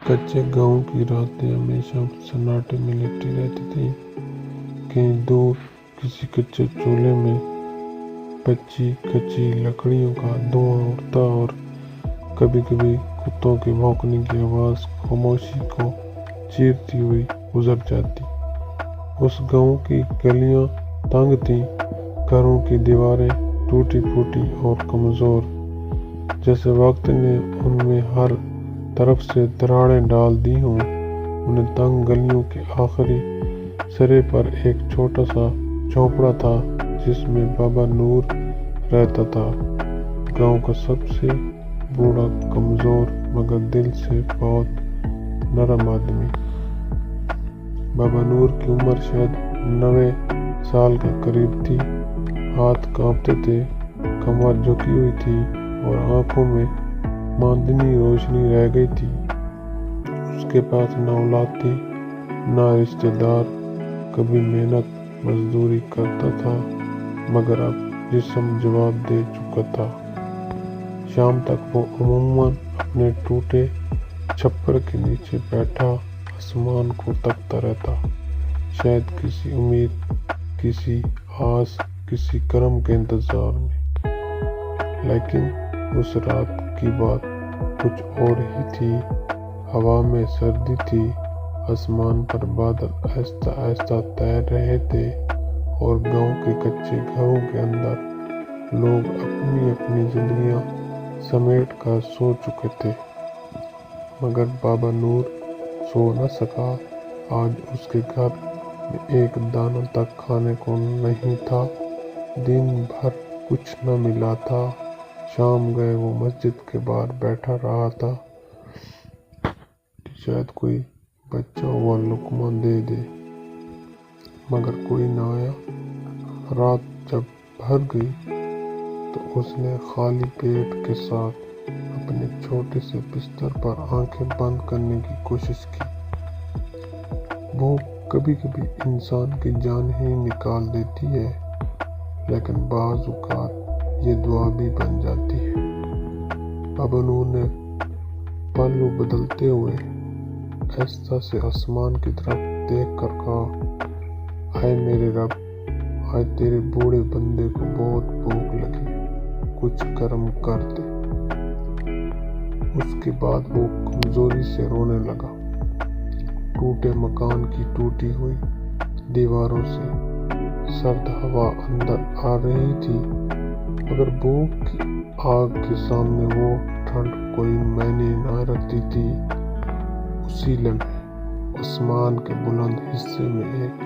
کچے گاؤں کی راتیں ہمیشہ سناٹے میں لپٹی رہتی تھیں۔ کہیں دور کسی کچے چولہے میں کچی لکڑیوں کا دھواں اٹھتا اور کبھی کبھی کتوں کے بھونکنے کی آواز خاموشی کو چیرتی ہوئی گزر جاتی۔ اس گاؤں کی گلیاں تنگ تھیں، گھروں کی دیواریں ٹوٹی پھوٹی اور کمزور، جیسے وقت نے ان میں ہر طرف سے دراڑیں ڈال دی ہوں۔ ان تنگ گلیوں کے آخری سرے پر ایک چھوٹا سا جھونپڑا تھا جس میں بابا نور رہتا تھا، گاؤں کا سب سے بوڑھا، کمزور مگر دل سے بہت نرم آدمی۔ بابا نور کی عمر شاید 90 سال کے قریب تھی۔ ہاتھ کانپتے تھے، کمر جھکی ہوئی تھی اور آنکھوں میں معدنی روشنی رہ گئی تھی۔ اس کے پاس نہ اولاد تھی، نہ رشتہ دار۔ کبھی محنت مزدوری کرتا تھا مگر اب جسم جواب دے چکا تھا۔ شام تک وہ عموماً اپنے ٹوٹے چھپر کے نیچے بیٹھا آسمان کو تکتا رہتا، شاید کسی امید، کسی آس، کسی کرم کے انتظار میں۔ لیکن اس رات کی بات کچھ اور ہی تھی۔ ہوا میں سردی تھی، آسمان پر بادل آہستہ آہستہ تیر رہے تھے اور گاؤں کے کچے گھروں کے اندر لوگ اپنی اپنی زندگیاں سمیٹ کر سو چکے تھے، مگر بابا نور سو نہ سکا۔ آج اس کے گھر میں ایک دانہ تک کھانے کو نہیں تھا، دن بھر کچھ نہ ملا تھا۔ شام گئے وہ مسجد کے باہر بیٹھا رہا تھا کہ شاید کوئی بچا ہوا لقمہ دے دے، مگر کوئی نہ آیا۔ رات جب بھر گئی تو اس نے خالی پیٹ کے ساتھ اپنے چھوٹے سے بستر پر آنکھیں بند کرنے کی کوشش کی۔ بھوک کبھی کبھی انسان کی جان ہی نکال دیتی ہے، لیکن بعض اوقات یہ دعا بھی بن جاتی ہے۔ بابا نور نے پلو بدلتے ہوئے آہستہ سے آسمان کی طرف دیکھ کر کہا، اے میرے رب، آج تیرے بوڑھے بندے کو بہت بھوک لگی ہے، کچھ کرم کر دے۔ اس کے بعد وہ کمزوری سے رونے لگا۔ ٹوٹے مکان کی ٹوٹی ہوئی دیواروں سے سرد ہوا اندر آ رہی تھی، مگر بھوک کی آگ کے سامنے وہ ٹھنڈ کوئی معنی نہ رکھتی تھی۔ اسی لمحے آسمان کے بلند حصے میں ایک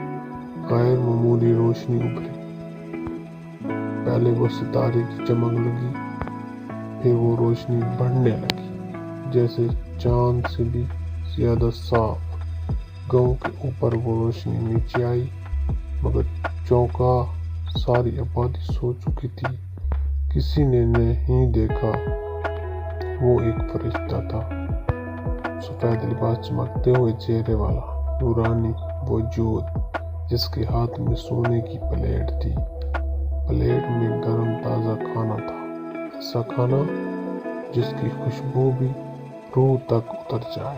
غیر معمولی روشنی ابھری۔ پہلے وہ ستارے کی چمک لگی، پھر وہ روشنی بڑھنے لگی، جیسے چاند سے بھی زیادہ صاف۔ گاؤں کے اوپر وہ روشنی نیچے آئی، مگر چونکا ساری آبادی سو چکی تھی، کسی نے نہیں دیکھا۔ وہ ایک فرشتہ تھا، سفید لباس، چمکتے ہوئے چہرے والا نورانی وجود، جس کے ہاتھ میں سونے کی پلیٹ تھی۔ پلیٹ میں گرم تازہ کھانا تھا، ایسا کھانا جس کی خوشبو بھی روح تک اتر جائے۔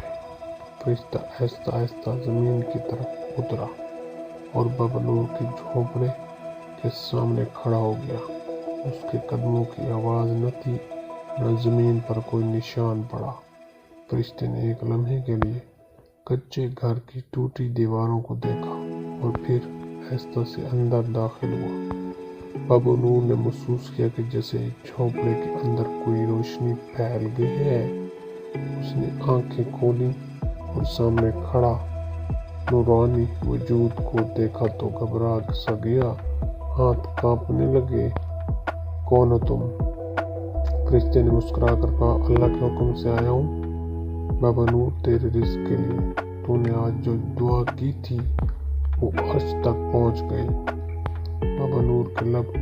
فرشتہ آہستہ آہستہ زمین کی طرف اترا اور بابا نور کے جھونپڑے کے سامنے کھڑا ہو گیا۔ اس کے قدموں کی آواز نہ تھی، نہ زمین پر کوئی نشان پڑا۔ فرشتے نے ایک لمحے کے لیے کچے گھر کی ٹوٹی دیواروں کو دیکھا اور پھر آہستہ سے اندر داخل ہوا۔ بابا نور نے محسوس کیا کہ جیسے جھونپڑے کے اندر کوئی روشنی پھیل گئی ہے۔ اس نے آنکھیں کھولیں اور سامنے کھڑا نورانی وجود کو دیکھا تو گھبرا سا گیا، ہاتھ کانپنے لگے۔ کون ہو تم؟ فرشتے نے مسکرا کر کہا، اللہ کے حکم سے آیا ہوں بابا نور، تیرے رزق کے لیے۔ تو نے آج جو دعا کی تھی وہ عرش تک پہنچ گئی۔ بابا نور کے لب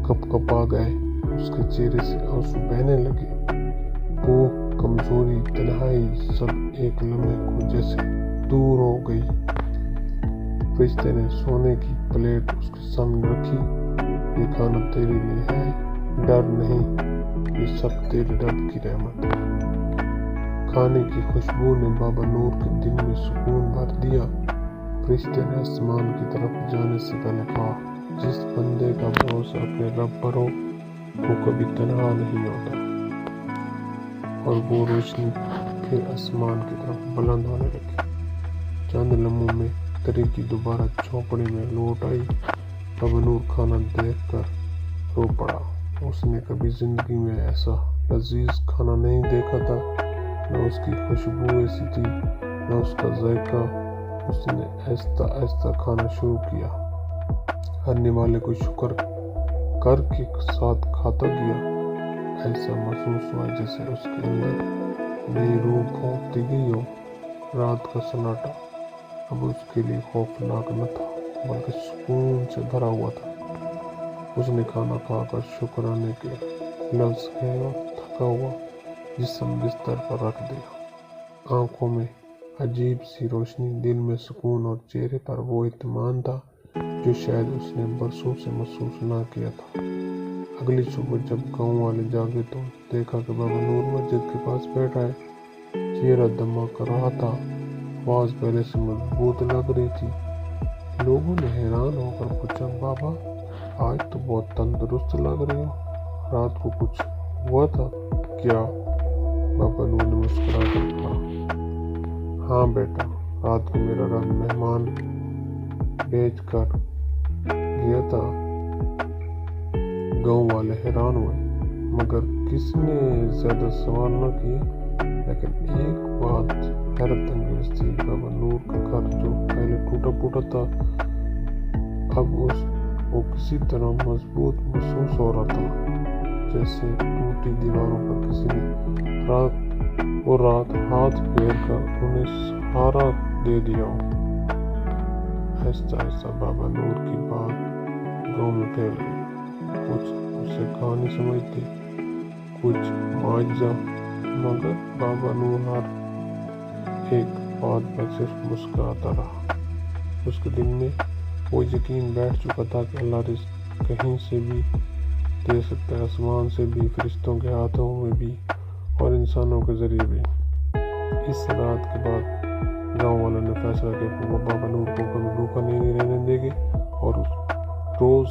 کپ کپا گئے، اس کے چہرے سے آنسو بہنے لگے۔ بھوک، کمزوری، تنہائی سب ایک لمحے کو جیسے دور ہو گئی۔ فرشتے نے سونے کی پلیٹ اس کے سامنے رکھی۔ یہ کھانا تیرے لیے ہے، ڈر نہیں، یہ سب تیرے رب کی رحمت ہے۔ کھانے کی خوشبو نے بابا نور کے دل میں سکون بھر دیا۔ فرشتے نے آسمان کی طرف جانے سے پہلے کہا، جس بندے کا بھروسہ اپنے رب پر ہو وہ کبھی تنہا نہیں ہوتا۔ اور وہ روشنی پھر آسمان کی طرف بلند ہونے لگی۔ چند لمحوں میں طریقی دوبارہ جھونپڑی میں لوٹ آئی۔ بابا نور کھانا دیکھ کر رو پڑا۔ اس نے کبھی زندگی میں ایسا لذیذ کھانا نہیں دیکھا تھا، نہ اس کی خوشبو ایسی تھی، نہ اس کا ذائقہ۔ اس نے آہستہ آہستہ کھانا شروع کیا، ہر نوالے کو شکر کر کے ساتھ کھاتا گیا۔ ایسا محسوس ہوا جیسے اس کے اندر نئی روح پھونک دی گئی ہو۔ رات کا سناٹا اب اس کے لیے خوفناک نہ تھا بلکہ سکون سے بھرا ہوا تھا۔ اس نے کھانا کھا کر شکرانے کے لفظ کہے اور تھکا ہوا جسم بستر پر رکھ دیا۔ آنکھوں میں عجیب سی روشنی، دل میں سکون اور چہرے پر وہ اطمینان تھا جو شاید اس نے برسوں سے محسوس نہ کیا تھا۔ اگلی صبح جب گاؤں والے جاگے تو دیکھا کہ بابا نور مسجد کے پاس بیٹھا ہے۔ چہرہ دمک رہا تھا، آواز پہلے سے مضبوط لگ رہی تھی۔ لوگوں نے حیران ہو کر پوچھا، بابا آج تو بہت تندرست لگ رہے ہو، رات کو کچھ ہوا تھا کیا؟ بابا نور نے مسکرا کر کہا، ہاں بیٹا، رات کو میرا رب مہمان بھیج کر گیا تھا۔ گاؤں والے حیران ہوئے مگر کسی نے زیادہ سوال نہ کیے۔ لیکن ایک بات حیرت انگیز تھی، بابا نور کا گھر جو پہلے ٹوٹا پھوٹا تھا اب اس کو کسی طرح مضبوط محسوس ہو رہا تھا، جیسے ٹوٹی دیواروں پر کسی نے رات ہاتھ پھیر کر انہیں سہارا دے دیا ہو۔ آہستہ آہستہ بابا نور کی بات گاؤں میں پھیل گئی۔ کچھ اسے کہانی سمجھتے، کچھ معجزہ، مگر بابا نور ہر ایک بات پر صرف مسکراتا رہا۔ اس کے دل میں وہ یقین بیٹھ چکا تھا کہ اللہ رزق کہیں سے بھی دے سکتا ہے، آسمان سے بھی، فرشتوں کے ہاتھوں میں بھی اور انسانوں کے ذریعے بھی۔ اس رات کے بعد گاؤں والوں نے فیصلہ کیا کہ وہ بابا نور کو کبھی بھوکا نہیں رہنے دیں گے اور روز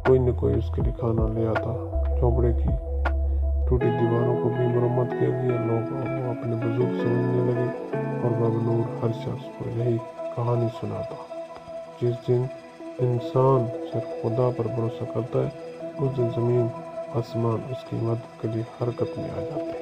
کوئی نہ کوئی اس کے لیے کھانا لے آتا۔ جھونپڑے کی ٹوٹی دیواروں کو بھی مرمت کیا گیا، لوگ اپنے بزرگ سمجھنے لگے اور بابا نور ہر شخص کو یہی کہانی سناتا، جس دن انسان صرف خدا پر بھروسہ کرتا ہے اس دن زمین آسمان اس کی مدد کے لیے حرکت میں آ جاتے ہیں۔